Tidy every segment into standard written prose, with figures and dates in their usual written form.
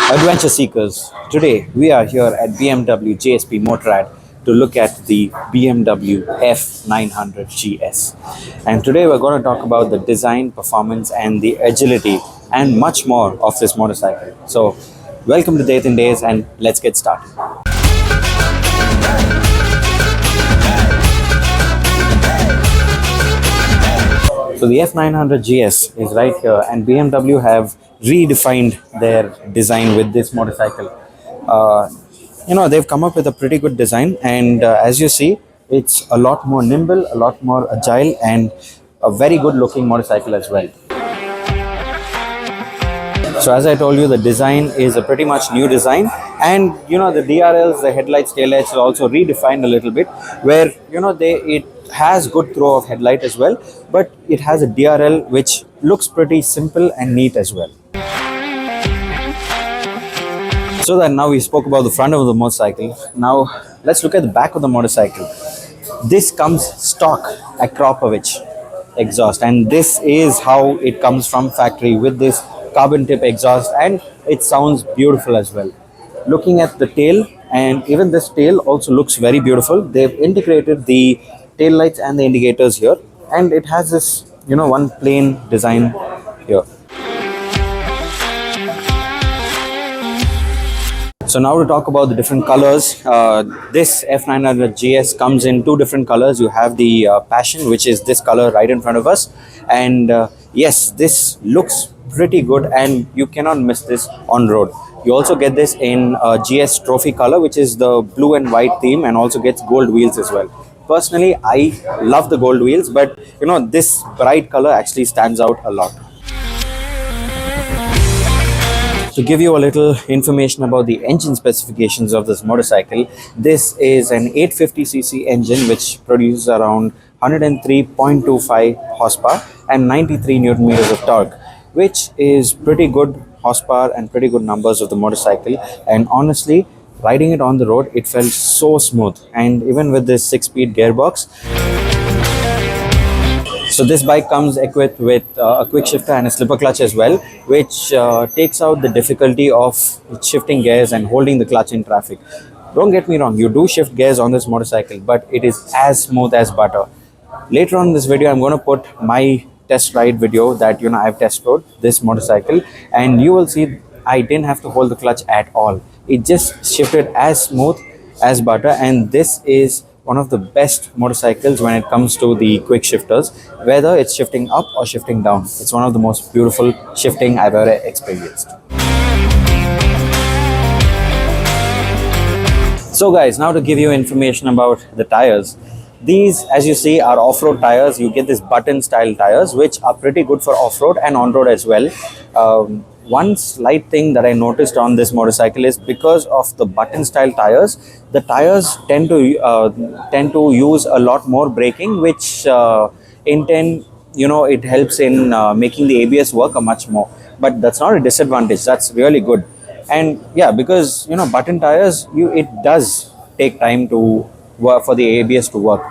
Adventure seekers, today we are here at BMW JSP Motorrad to look at the BMW F900 GS. And today we're going to talk about the design, performance, and the agility, and much more of this motorcycle. So, welcome to Dayton Days, and let's get started. So the F900 GS is right here, and BMW have redefined their design with this motorcycle. They've come up with a pretty good design, and as you see, it's a lot more nimble, a lot more agile, and a very good looking motorcycle as well. So as I told you, the design is a pretty much new design, and the DRLs, the headlights, taillights are also redefined a little bit, where it has good throw of headlight as well, but it has a DRL which looks pretty simple and neat as well. So that now we spoke about the front of the motorcycle. Now let's look at the back of the motorcycle. This comes stock Akrapovic exhaust, and this is how it comes from factory with this carbon tip exhaust, and it sounds beautiful as well. Looking at the tail, and even this tail also looks very beautiful. They've integrated the tail lights and the indicators here, and it has this one plain design here. So now to talk about the different colors. This F900 GS comes in two different colors. You have the Passion, which is this color right in front of us, and yes, this looks pretty good, and you cannot miss this on road. You also get this in GS Trophy color, which is the blue and white theme, and also gets gold wheels as well. Personally, I love the gold wheels, but this bright color actually stands out a lot. To give you a little information about the engine specifications of this motorcycle, this is an 850cc engine which produces around 103.25 horsepower and 93 newton meters of torque, which is pretty good horsepower and pretty good numbers of the motorcycle. And honestly, riding it on the road, it felt so smooth, and even with this 6-speed gearbox. So this bike comes equipped with a quick shifter and a slipper clutch as well, which takes out the difficulty of shifting gears and holding the clutch in traffic. Don't get me wrong, you do shift gears on this motorcycle, but it is as smooth as butter. Later on in this video, I'm going to put my test ride video that I've test rode this motorcycle, and you will see I didn't have to hold the clutch at all. It just shifted as smooth as butter, and this is one of the best motorcycles when it comes to the quick shifters, whether it's shifting up or shifting down. It's one of the most beautiful shifting I've ever experienced. So guys, now to give you information about the tires. These, as you see, are off-road tires. You get this button style tires, which are pretty good for off-road and on-road as well. One slight thing that I noticed on this motorcycle is because of the button style tires, the tires tend to use a lot more braking, which it helps in making the ABS work a much more. But that's not a disadvantage. That's really good. And yeah, because button tires, it does take time to work for the ABS to work.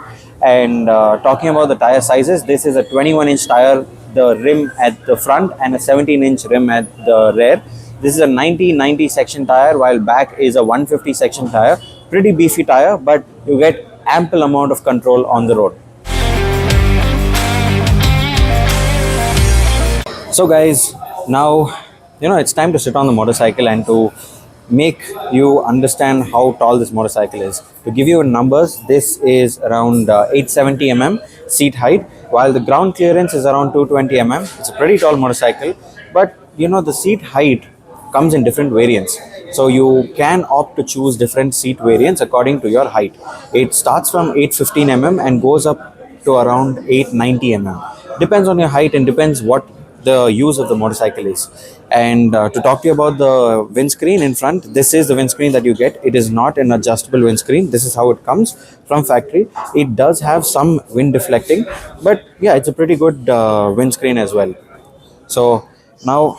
And talking about the tire sizes, this is a 21-inch tire, the rim at the front, and a 17-inch rim at the rear. This is a 90/90 section tire, while back is a 150 section tire. Pretty beefy tire, but you get ample amount of control on the road. So guys, now it's time to sit on the motorcycle and to make you understand how tall this motorcycle is. To give you numbers, this is around 870 mm seat height, while the ground clearance is around 220 mm. It's a pretty tall motorcycle, but the seat height comes in different variants. So you can opt to choose different seat variants according to your height. It starts from 815 mm and goes up to around 890 mm. Depends on your height and depends what the use of the motorcycle is. And to talk to you about the windscreen in front, this is the windscreen that you get. It is not an adjustable windscreen. This is how it comes from factory. It does have some wind deflecting, but yeah, it's a pretty good windscreen as well. So now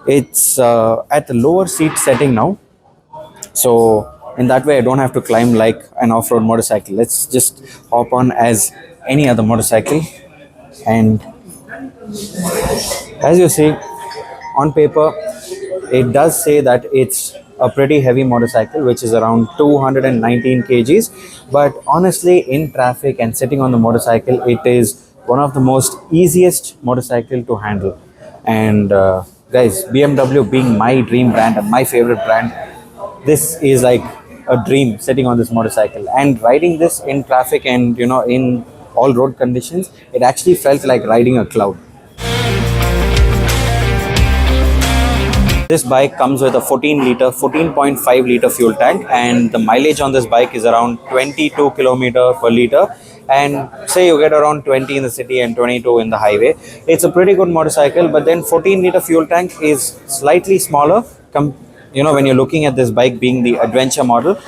it's at the lower seat setting now, so in that way I don't have to climb like an off-road motorcycle. Let's just hop on as any other motorcycle, and as you see, on paper it does say that it's a pretty heavy motorcycle, which is around 219 kgs. But honestly, in traffic and sitting on the motorcycle, it is one of the most easiest motorcycle to handle. And guys, BMW being my dream brand and my favorite brand, this is like a dream sitting on this motorcycle and riding this in traffic and in all road conditions. It actually felt like riding a cloud. This bike comes with a 14.5 liter fuel tank, and the mileage on this bike is around 22 kilometer per liter. And say you get around 20 in the city and 22 in the highway. It's a pretty good motorcycle, but then 14-liter fuel tank is slightly smaller. When you're looking at this bike being the adventure model,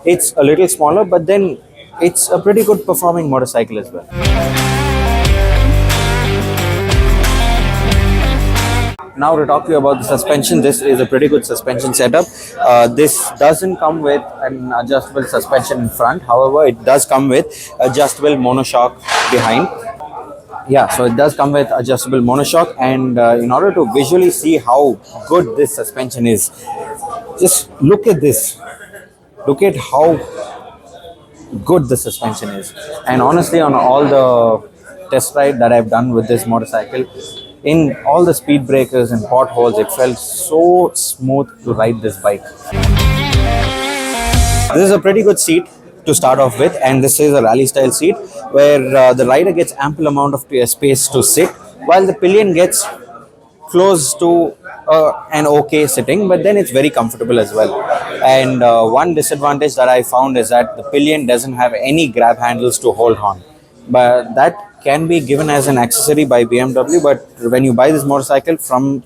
it's a little smaller, but then it's a pretty good performing motorcycle as well. Now to talk to you about the suspension, this is a pretty good suspension setup. This doesn't come with an adjustable suspension in front. However, it does come with adjustable monoshock behind. Yeah, so it does come with adjustable monoshock, and in order to visually see how good this suspension is, just look at this. Look at how good the suspension is. And honestly, on all the test ride that I've done with this motorcycle, in all the speed breakers and potholes, it felt so smooth to ride this bike. This is a pretty good seat to start off with, and this is a rally style seat where the rider gets ample amount of space to sit, while the pillion gets close to an okay sitting, but then it's very comfortable as well. And one disadvantage that I found is that the pillion doesn't have any grab handles to hold on, but that can be given as an accessory by BMW. But when you buy this motorcycle, from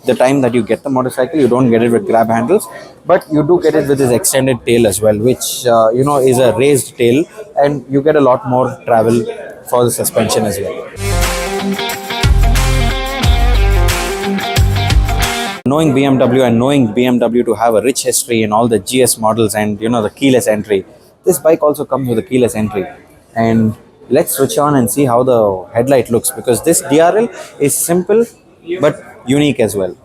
the time that you get the motorcycle, you don't get it with grab handles, but you do get it with this extended tail as well, which is a raised tail, and you get a lot more travel for the suspension as well. Knowing BMW and knowing BMW to have a rich history in all the GS models and the keyless entry, this bike also comes with a keyless entry. And let's switch on and see how the headlight looks, because this DRL is simple but unique as well.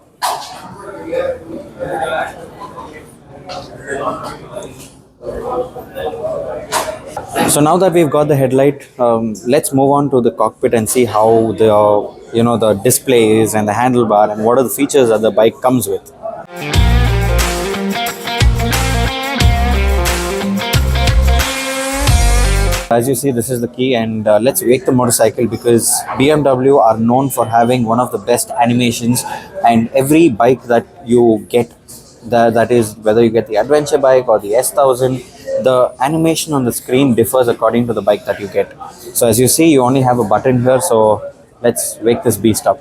So now that we've got the headlight, let's move on to the cockpit and see how the display is and the handlebar and what are the features that the bike comes with. As you see, this is the key, and let's wake the motorcycle, because BMW are known for having one of the best animations, and every bike that you get, that is whether you get the adventure bike or the S1000, the animation on the screen differs according to the bike that you get. So as you see, you only have a button here, so let's wake this beast up.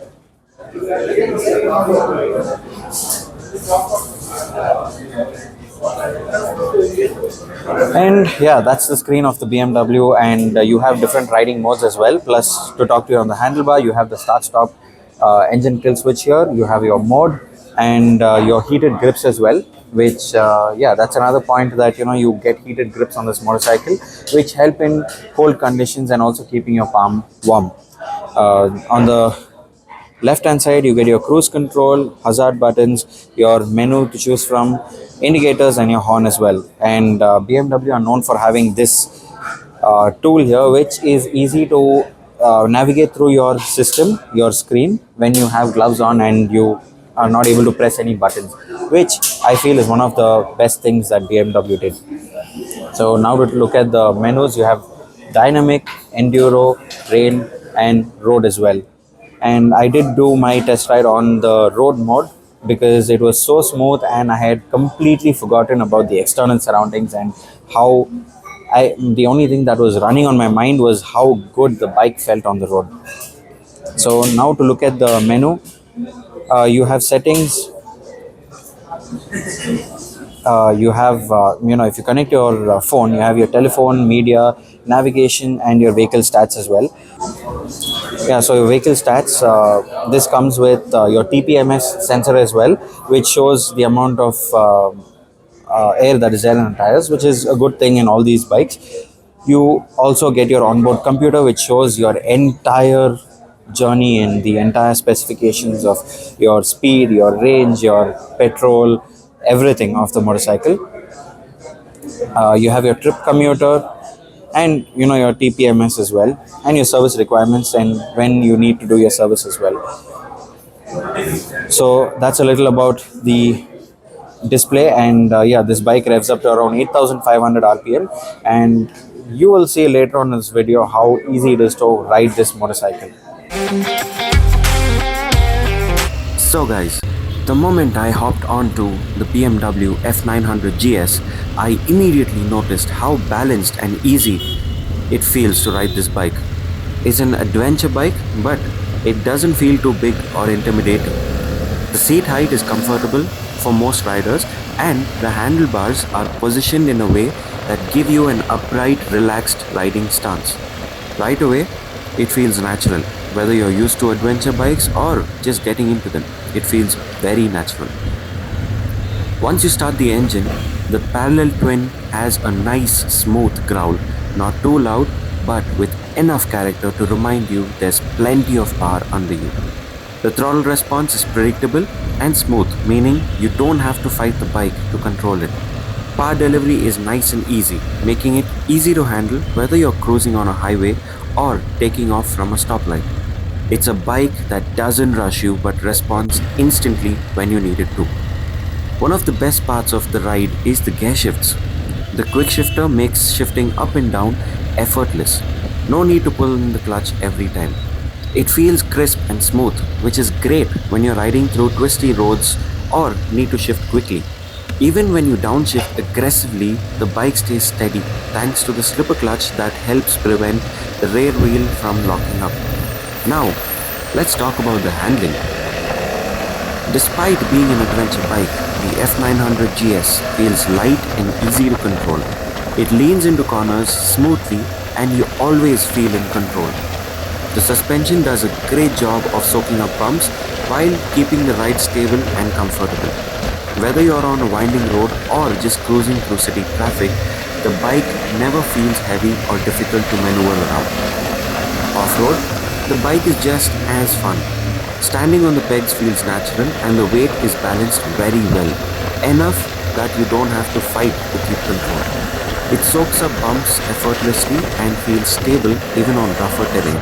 And yeah, that's the screen of the BMW, and you have different riding modes as well. Plus, to talk to you on the handlebar, you have the start stop engine kill switch here, you have your mode, and your heated grips as well, which that's another point, that you get heated grips on this motorcycle, which help in cold conditions and also keeping your palm warm. On the left hand side, you get your cruise control, hazard buttons, your menu to choose from, indicators, and your horn as well. And BMW are known for having this tool here, which is easy to navigate through your system, your screen, when you have gloves on and you are not able to press any buttons, which I feel is one of the best things that BMW did. So now to look at the menus, you have dynamic, enduro, rain, and road as well. And I did do my test ride on the road mode, because it was so smooth and I had completely forgotten about the external surroundings, and how the only thing that was running on my mind was how good the bike felt on the road. So now to look at the menu, you have settings, you have if you connect your phone, you have your telephone, media, navigation, and your vehicle stats as well. Yeah, so your vehicle stats, this comes with your TPMS sensor as well, which shows the amount of air that is there in the tires, which is a good thing in all these bikes. You also get your onboard computer, which shows your entire journey in the entire specifications of your speed, your range, your petrol, everything of the motorcycle. You have your trip commuter, and your TPMS as well, and your service requirements, and when you need to do your service as well. So that's a little about the display. And yeah, this bike revs up to around 8500 rpm, and you will see later on in this video how easy it is to ride this motorcycle. So guys, the moment I hopped onto the BMW F900 GS, I immediately noticed how balanced and easy it feels to ride this bike. It's an adventure bike, but it doesn't feel too big or intimidating. The seat height is comfortable for most riders, and the handlebars are positioned in a way that give you an upright, relaxed riding stance. Right away, it feels natural. Whether you're used to adventure bikes or just getting into them, it feels very natural. Once you start the engine, the parallel twin has a nice smooth growl, not too loud, but with enough character to remind you there's plenty of power under you. The throttle response is predictable and smooth, meaning you don't have to fight the bike to control it. Power delivery is nice and easy, making it easy to handle whether you're cruising on a highway or taking off from a stoplight. It's a bike that doesn't rush you but responds instantly when you need it to. One of the best parts of the ride is the gear shifts. The quick shifter makes shifting up and down effortless. No need to pull in the clutch every time. It feels crisp and smooth, which is great when you're riding through twisty roads or need to shift quickly. Even when you downshift aggressively, the bike stays steady thanks to the slipper clutch that helps prevent the rear wheel from locking up. Now, let's talk about the handling. Despite being an adventure bike, the F900 GS feels light and easy to control. It leans into corners smoothly and you always feel in control. The suspension does a great job of soaking up bumps while keeping the ride stable and comfortable. Whether you're on a winding road or just cruising through city traffic, the bike never feels heavy or difficult to maneuver around. Off-road, the bike is just as fun. Standing on the pegs feels natural and the weight is balanced very well, enough that you don't have to fight to keep control. It soaks up bumps effortlessly and feels stable even on rougher terrain.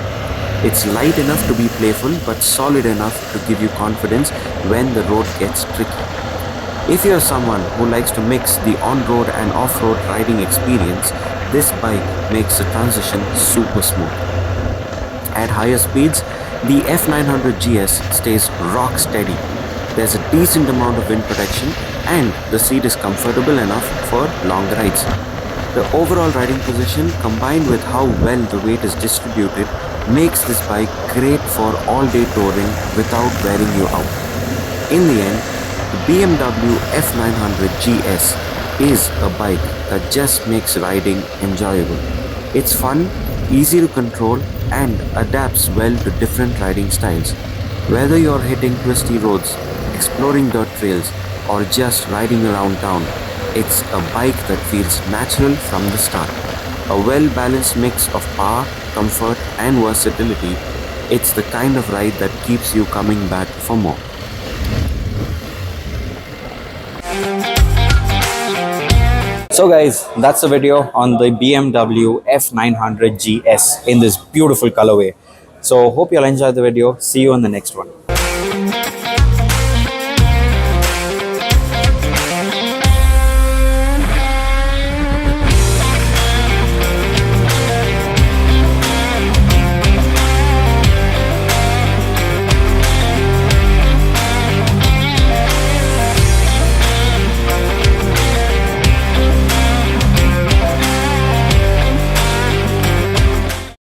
It's light enough to be playful but solid enough to give you confidence when the road gets tricky. If you're someone who likes to mix the on-road and off-road riding experience, this bike makes the transition super smooth. At higher speeds, the F900 GS stays rock steady. There's a decent amount of wind protection and the seat is comfortable enough for long rides. The overall riding position combined with how well the weight is distributed makes this bike great for all-day touring without wearing you out. In the end, the BMW F900 GS is a bike that just makes riding enjoyable. It's fun, easy to control, and adapts well to different riding styles. Whether you're hitting twisty roads, exploring dirt trails, or just riding around town, it's a bike that feels natural from the start. A well-balanced mix of power, comfort, and versatility. It's the kind of ride that keeps you coming back for more. So guys, that's the video on the BMW F900 GS in this beautiful colorway. So hope you'll enjoy the video. See you in the next one.